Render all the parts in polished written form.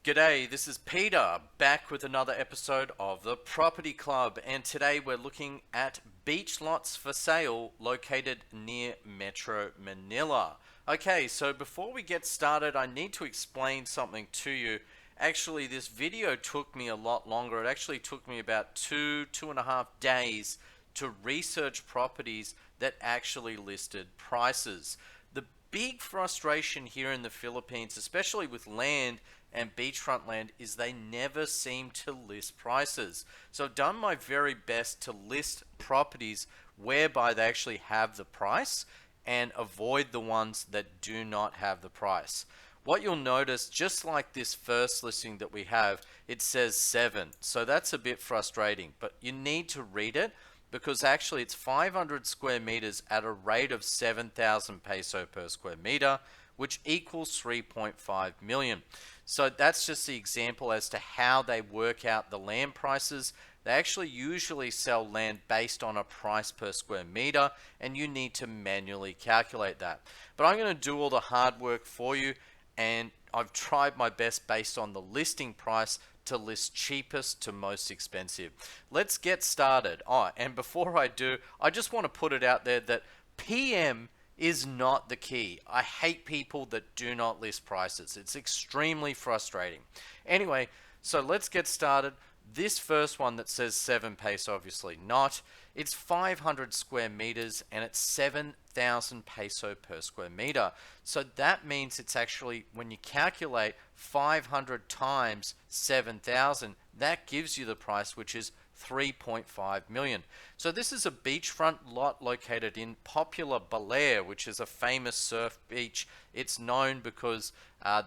G'day, this is Peter, back with another episode of the Property Club, and today we're looking at beach lots for sale located near Metro Manila. Okay, so before we get started, I need to explain something to you. Actually, this video took me a lot longer. It actually took me about two and a half days to research properties that actually listed prices. The big frustration here in the Philippines, especially with land and beachfront land, is they never seem to list prices. So I've done my very best to list properties whereby they actually have the price and avoid the ones that do not have the price. What you'll notice, just like this first listing that we have, it says 7. So that's a bit frustrating, but you need to read it because actually it's 500 square meters at a rate of 7,000 peso per square meter, which equals 3.5 million. So that's just the example as to how they work out the land prices. They actually usually sell land based on a price per square meter, and you need to manually calculate that. But I'm going to do all the hard work for you, and I've tried my best based on the listing price to list cheapest to most expensive. Let's get started. And before I do, I just want to put it out there that PM is not the key. I hate people that do not list prices. It's extremely frustrating. Anyway, so let's get started. This first one that says 7 peso, obviously not. It's 500 square meters and it's 7,000 peso per square meter. So that means it's actually, when you calculate 500 times 7,000, that gives you the price, which is 3.5 million. So this is a beachfront lot located in popular Balair, which is a famous surf beach. It's known because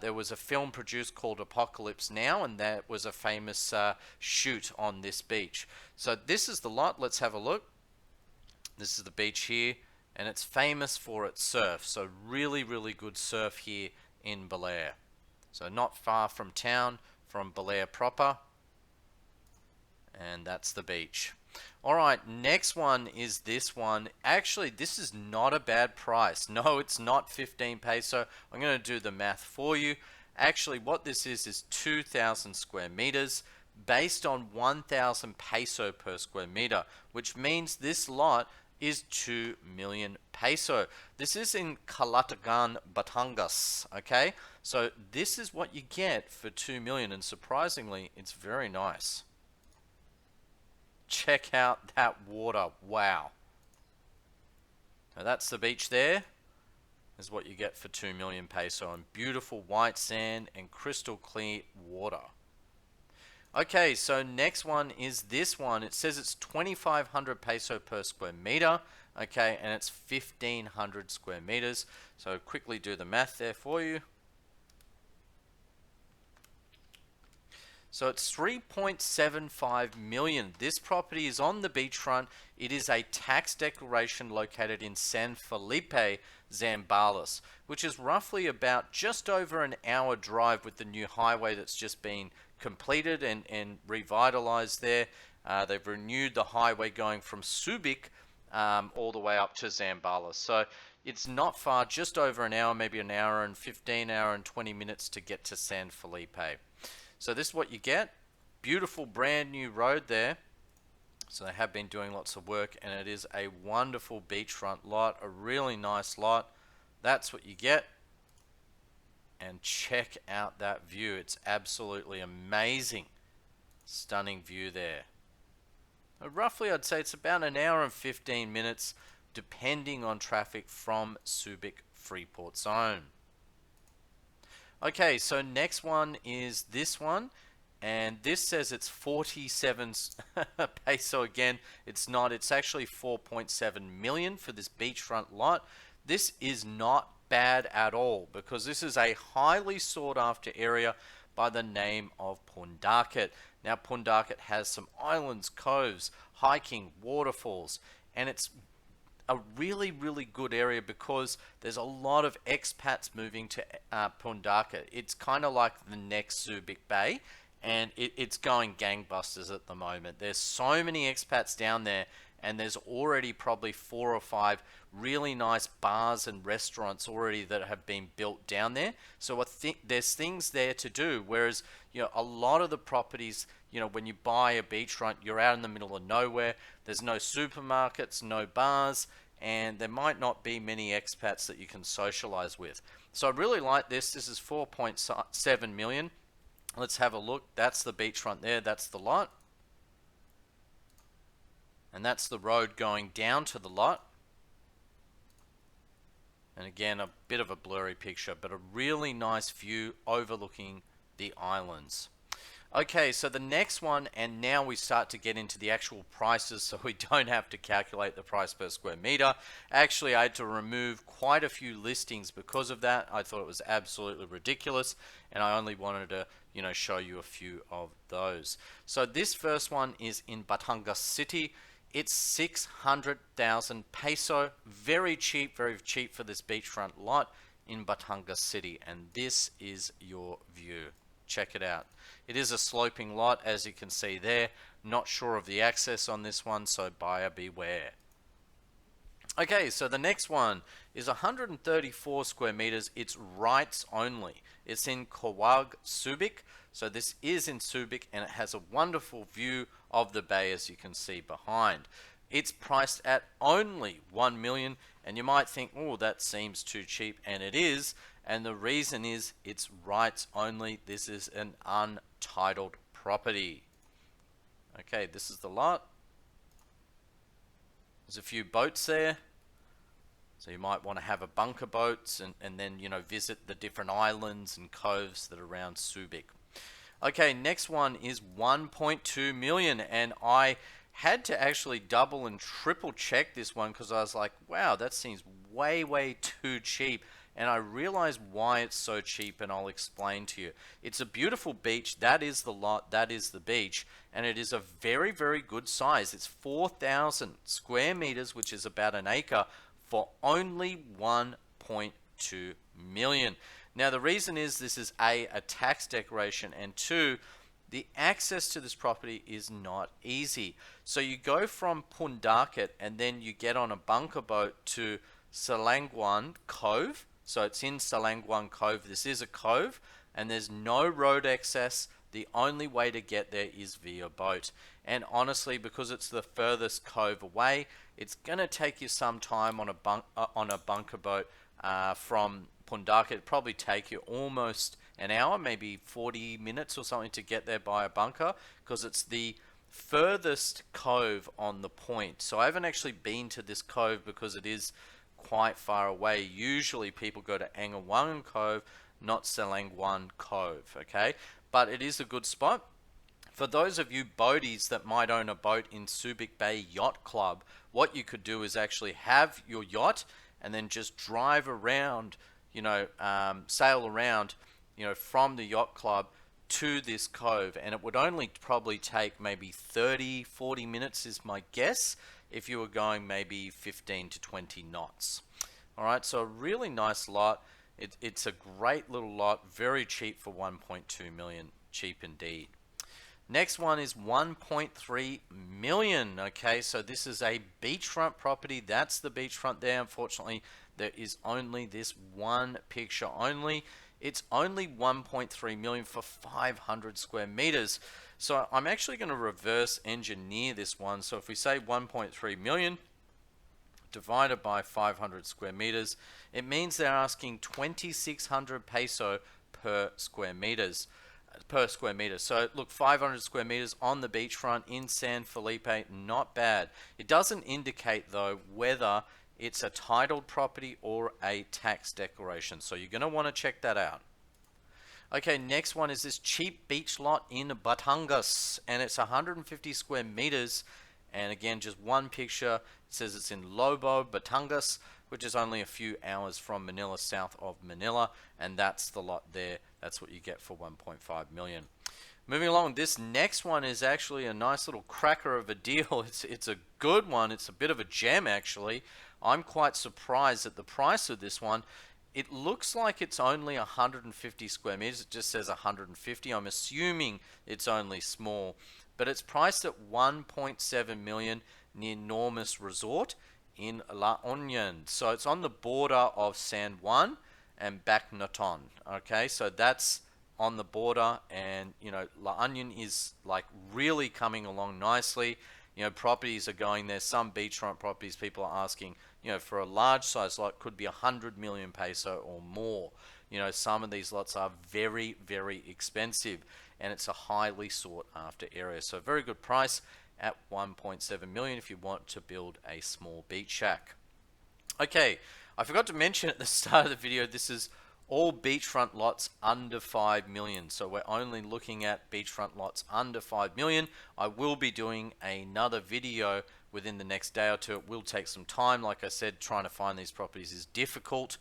there was a film produced called Apocalypse Now, and that was a famous shoot on this beach. So this is the lot. Let's have a look. This is the beach here, and it's famous for its surf. So really, really good surf here in Balair. So not far from town, from Balair proper. And that's the beach. Alright, next one is this one. Actually, this is not a bad price. No, it's not 15 peso. I'm going to do the math for you. Actually, what this is 2,000 square meters based on 1,000 peso per square meter, which means this lot is 2 million peso. This is in Calatagan, Batungas. Okay, so this is what you get for 2 million, and surprisingly, it's very nice. Check out that water. Wow. Now that's the beach there. Is what you get for 2 million peso, and beautiful white sand and crystal clear water. Okay, so next one is this one. It says it's 2,500 peso per square meter. Okay, and it's 1,500 square meters. So quickly do the math there for you. So it's 3.75 million. This property is on the beachfront. It is a tax declaration located in San Felipe, Zambales, which is roughly about just over an hour drive with the new highway that's just been completed and revitalized there. They've renewed the highway going from Subic all the way up to Zambales. So it's not far, just over an hour, maybe an hour and 15, hour and 20 minutes to get to San Felipe. So this is what you get. Beautiful brand new road there. So they have been doing lots of work, and it is a wonderful beachfront lot, a really nice lot. That's what you get. And check out that view. It's absolutely amazing. Stunning view there. Roughly, I'd say it's about an hour and 15 minutes, depending on traffic from Subic Freeport Zone. Okay, so next one is this one, and this says it's 47 peso again. It's not. It's actually 4.7 million for this beachfront lot. This is not bad at all because this is a highly sought after area by the name of Pundaket. Now, Pundaket has some islands, coves, hiking, waterfalls, and it's a really, really good area because there's a lot of expats moving to Pundaket. It's kind of like the next Subic Bay, and it's going gangbusters at the moment. There's so many expats down there, and there's already probably 4 or 5 really nice bars and restaurants already that have been built down there. So I think there's things there to do. Whereas, a lot of the properties, when you buy a beachfront, you're out in the middle of nowhere. There's no supermarkets, no bars, and there might not be many expats that you can socialize with. So I really like this. This is 4.7 million. Let's have a look. That's the beachfront there. That's the lot. And that's the road going down to the lot. And again, a bit of a blurry picture, but a really nice view overlooking the islands. Okay, so the next one, and now we start to get into the actual prices, so we don't have to calculate the price per square meter. Actually, I had to remove quite a few listings because of that. I thought it was absolutely ridiculous, and I only wanted to, show you a few of those. So this first one is in Batungas City. It's 600,000 peso. Very cheap for this beachfront lot in Batungas City, and this is your view. Check it out. It is a sloping lot, as you can see there. Not sure of the access on this one, so buyer beware. Okay, so the next one is 134 square meters. It's rights only. It's in Kawag, Subic. So this is in Subic, and it has a wonderful view of the bay, as you can see behind. It's priced at only 1 million, and you might think, oh, that seems too cheap, and it is. And the reason is it's rights only. This is an untitled property. Okay, this is the lot. There's a few boats there. So you might want to have a bunker boats and then, visit the different islands and coves that are around Subic. Okay, next one is 1.2 million, and I had to actually double and triple check this one because I was like, wow, that seems way too cheap. And I realized why it's so cheap, and I'll explain to you. It's a beautiful beach. That is the lot. That is the beach. And it is a very good size. It's 4,000 square meters, which is about an acre, for only 1.2 million. Now, the reason is this is a tax declaration, and two, the access to this property is not easy. So you go from Pundaket, and then you get on a bunker boat to Salangwan Cove. So it's in Salangwan Cove. This is a cove, and there's no road access. The only way to get there is via boat. And honestly, because it's the furthest cove away, it's going to take you some time on a bunker boat from Pundaket. It'd probably take you almost an hour, maybe 40 minutes or something to get there by a bunker, because it's the furthest cove on the point. So I haven't actually been to this cove because it is quite far away. Usually people go to Angawangan Cove, not Selangwan Cove, okay? But it is a good spot. For those of you boaties that might own a boat in Subic Bay Yacht Club, what you could do is actually have your yacht and then just drive around, sail around, from the yacht club to this cove, and it would only probably take maybe 30-40 minutes is my guess, if you were going maybe 15 to 20 knots. All right, so a really nice lot. It's a great little lot, very cheap for 1.2 million, cheap indeed. Next one is 1.3 million. Okay, so this is a beachfront property. That's the beachfront there. Unfortunately, there is only this one picture only. It's only 1.3 million for 500 square meters. So I'm actually going to reverse engineer this one. So if we say 1.3 million divided by 500 square meters, it means they're asking 2,600 peso per square meters. So look, 500 square meters on the beachfront in San Felipe, not bad. It doesn't indicate though whether it's a titled property or a tax declaration, so you're going to want to check that out. Okay, next one is this cheap beach lot in Batungas, and it's 150 square meters, and again, just one picture. It says it's in Lobo, Batungas, which is only a few hours from Manila, south of Manila, and that's the lot there. That's what you get for 1.5 million. Moving along, this next one is actually a nice little cracker of a deal. It's a good one. It's a bit of a gem, actually. I'm quite surprised at the price of this one. It looks like it's only 150 square meters. It just says 150. I'm assuming it's only small. but it's priced at 1.7 million near Normus Resort in La Union. So it's on the border of San Juan and Bacnoton. Okay, so that's on the border, and La Union is like really coming along nicely. Properties are going there. Some beachfront properties, people are asking, for a large size lot, could be 100 million peso or more. Some of these lots are very, very expensive, and it's a highly sought after area. So very good price at 1.7 million if you want to build a small beach shack. Okay, I forgot to mention at the start of the video, this is all beachfront lots under 5 million. So we're only looking at beachfront lots under 5 million. I will be doing another video within the next day or two. It will take some time. Like I said, trying to find these properties is difficult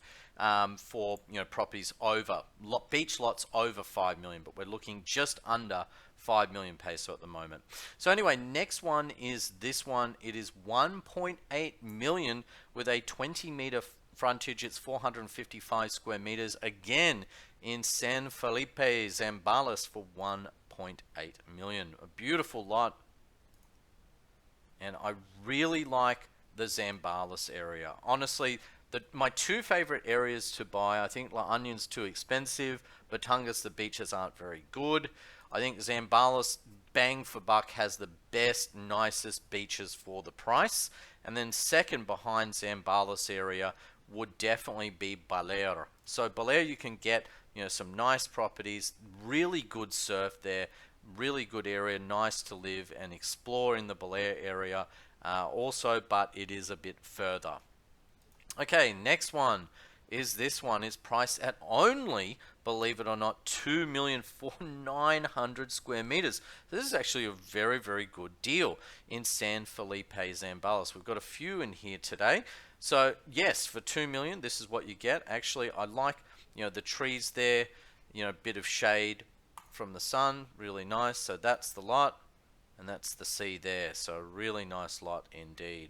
for properties over beach lots over 5 million, but we're looking just under 5 million peso at the moment. So anyway, next one is this one. It is 1.8 million with a 20-meter frontage. It's 455 square meters, again in San Felipe, Zambales, for 1.8 million. A beautiful lot, and I really like the Zambales area. Honestly, my two favorite areas to buy, I think La Union's too expensive. Batungas, the beaches aren't very good. I think Zambales, bang for buck, has the best, nicest beaches for the price. And then second behind Zambales area would definitely be Baler. So Baler, you can get some nice properties, really good surf there, really good area, nice to live and explore in the Baler area also, but it is a bit further. Okay, next one is this one. Is priced at only, believe it or not, 2 million for 900 square meters. So this is actually a very, very good deal in San Felipe, Zambales. We've got a few in here today. So yes, for 2 million, this is what you get. Actually, I like the trees there, bit of shade from the sun, really nice. So that's the lot, and that's the sea there. So really nice lot indeed.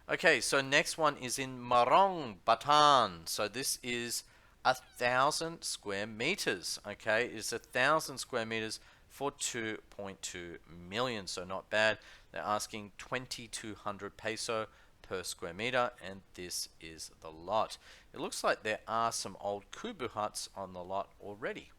Okay, so next one is in Marong, Bataan. So this is 1,000 square meters. Okay, it's 1,000 square meters for 2.2 million. So not bad. They're asking 2,200 peso per square meter, and this is the lot. It looks like there are some old kubu huts on the lot already.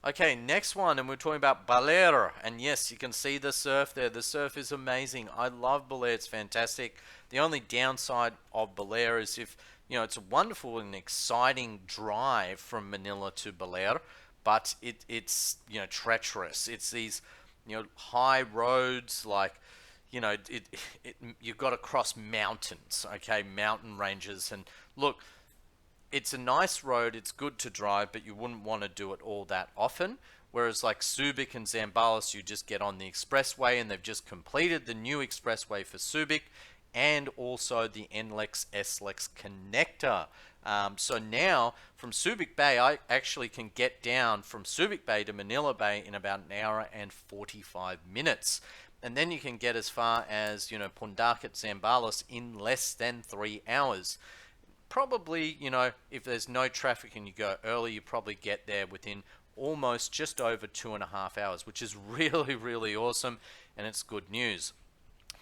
Okay, next one, and we're talking about Baler, and yes, you can see the surf there. The surf is amazing. I love Baler. It's fantastic. The only downside of Baler is it's a wonderful and exciting drive from Manila to Baler, but it's treacherous. It's these high roads, like you've got to cross mountains, okay, mountain ranges, and look, it's a nice road, it's good to drive, but you wouldn't want to do it all that often. Whereas like Subic and Zambales, you just get on the expressway, and they've just completed the new expressway for Subic and also the NLEX SLEX connector. So now from Subic Bay, I actually can get down from Subic Bay to Manila Bay in about an hour and 45 minutes. And then you can get as far as, Pundakat, Zambales in less than 3 hours. Probably, if there's no traffic and you go early, you probably get there within almost just over 2.5 hours, which is really, really awesome, and it's good news.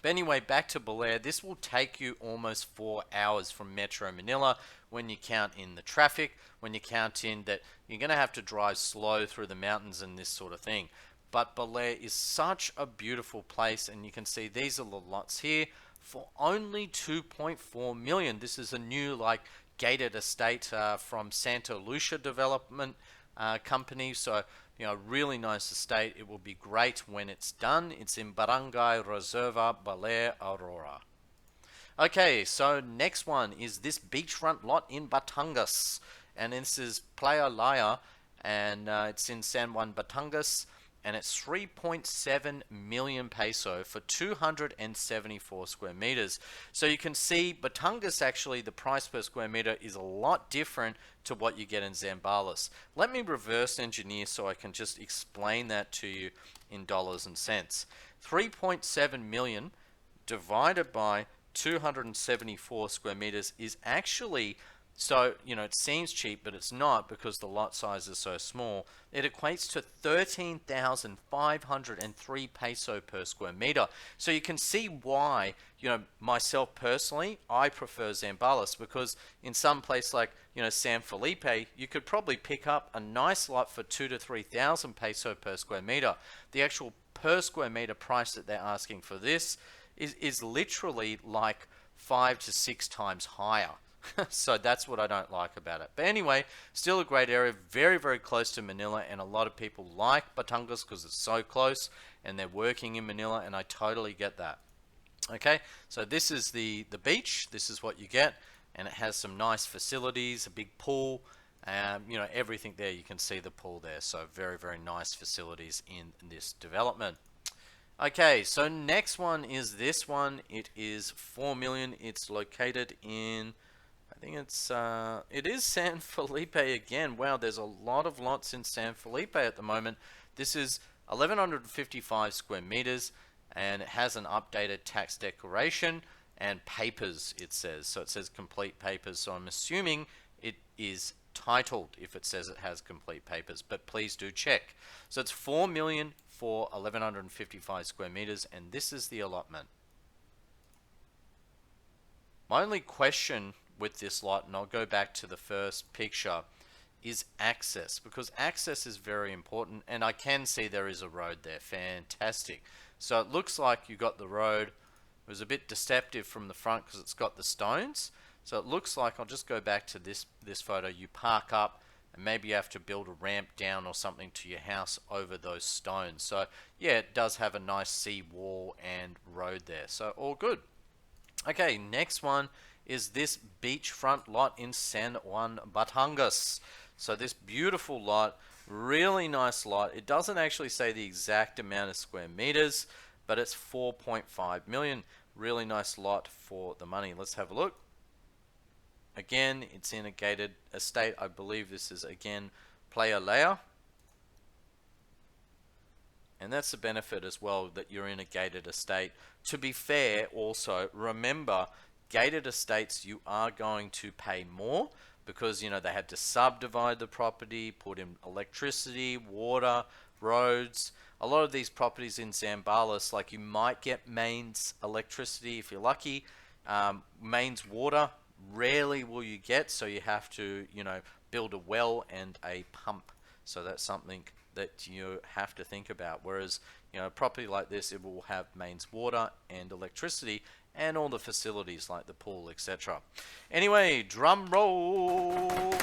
But anyway, back to Baler. This will take you almost 4 hours from Metro Manila when you count in the traffic, when you count in that you're going to have to drive slow through the mountains and this sort of thing. But Baler is such a beautiful place, and you can see these are the lots here for only 2.4 million. This is a new gated estate from Santa Lucia Development Company. So really nice estate. It will be great when it's done. It's in Barangay Reserva, Baler, Aurora. Okay, so next one is this beachfront lot in Batungas, and this is Playa Laya, and it's in San Juan, Batungas. And it's 3.7 million peso for 274 square meters. So you can see Batungas, actually the price per square meter is a lot different to what you get in Zambales. Let me reverse engineer so I can just explain that to you in dollars and cents. 3.7 million divided by 274 square meters is actually So, it seems cheap, but it's not because the lot size is so small. It equates to 13,503 peso per square meter. So you can see why, myself personally, I prefer Zambales because in some place like, San Felipe, you could probably pick up a nice lot for 2 to 3,000 peso per square meter. The actual per square meter price that they're asking for this is literally like 5 to 6 times higher. So that's what I don't like about it. But anyway, still a great area, very, very close to Manila, and a lot of people like Batungas because it's so close and they're working in Manila, and I totally get that. Okay, so this is the beach. This is what you get, and it has some nice facilities, a big pool, everything there. You can see the pool there, so very, very nice facilities in this development. Okay, so next one is this one. It is 4 million. It's located in, I think it is San Felipe again. Wow, there's a lot of lots in San Felipe at the moment. This is 1155 square meters, and it has an updated tax declaration and papers, it says. So it says complete papers, so I'm assuming it is titled if it says it has complete papers, but please do check. So it's 4 million for 1155 square meters, and this is the allotment. My only question with this lot, and I'll go back to the first picture, is access, because access is very important, and I can see there is a road there. Fantastic. So it looks like you got the road. It was a bit deceptive from the front because it's got the stones. So it looks like, I'll just go back to this photo, you park up and maybe you have to build a ramp down or something to your house over those stones. So yeah, it does have a nice sea wall and road there. So all good. Okay, next one is this beachfront lot in San Juan, Batungas. So this beautiful lot, really nice lot. It doesn't actually say the exact amount of square meters, but it's 4.5 million. Really nice lot for the money. Let's have a look. Again, it's in a gated estate. I believe this is, again, Playa Lea. And that's the benefit as well, that you're in a gated estate. To be fair, also, remember, gated estates, you are going to pay more because, they had to subdivide the property, put in electricity, water, roads. A lot of these properties in Zambales, like you might get mains electricity if you're lucky. Mains water, rarely will you get, so you have to, build a well and a pump. So that's something that you have to think about. Whereas, a property like this, it will have mains water and electricity and all the facilities like the pool, etc. Anyway, drum roll.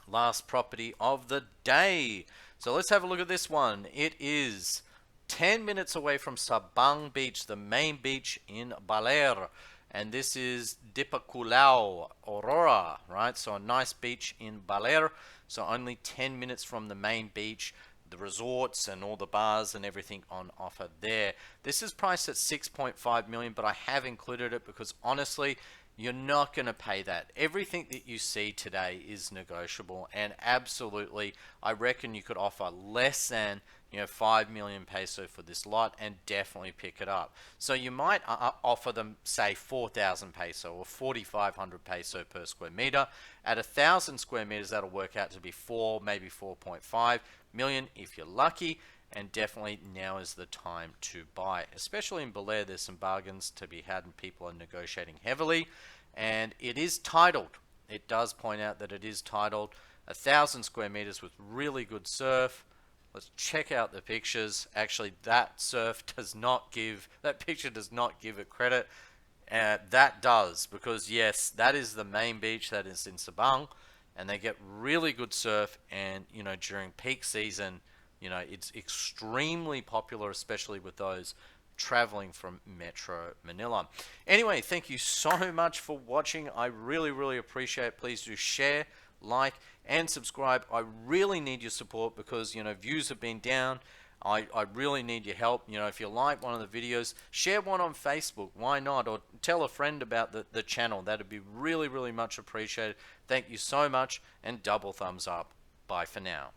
Last property of the day. So let's have a look at this one. It is 10 minutes away from Sabang Beach, the main beach in Baler. And this is Dipaculao, Aurora, right? So a nice beach in Baler. So only 10 minutes from the main beach, the resorts and all the bars and everything on offer there. This is priced at 6.5 million, but I have included it because honestly, you're not going to pay that. Everything that you see today is negotiable, and absolutely, I reckon you could offer less than 5 million peso for this lot and definitely pick it up. So you might offer them, say, 4,000 peso or 4,500 peso per square meter. At 1,000 square meters, that'll work out to be 4, maybe 4.5 million if you're lucky. And definitely now is the time to buy. Especially in Belair, there's some bargains to be had and people are negotiating heavily. And it is titled. It does point out that it is titled. 1,000 square meters with really good surf. Let's check out the pictures. Actually, that picture does not give it credit. That does, because yes, that is the main beach that is in Sabang. And they get really good surf, and during peak season, it's extremely popular, especially with those traveling from Metro Manila. Anyway, thank you so much for watching. I really, really appreciate it. Please do share, like, and subscribe. I really need your support because, views have been down. I really need your help. If you like one of the videos, share one on Facebook. Why not? Or tell a friend about the channel. That'd be really, really much appreciated. Thank you so much, and double thumbs up. Bye for now.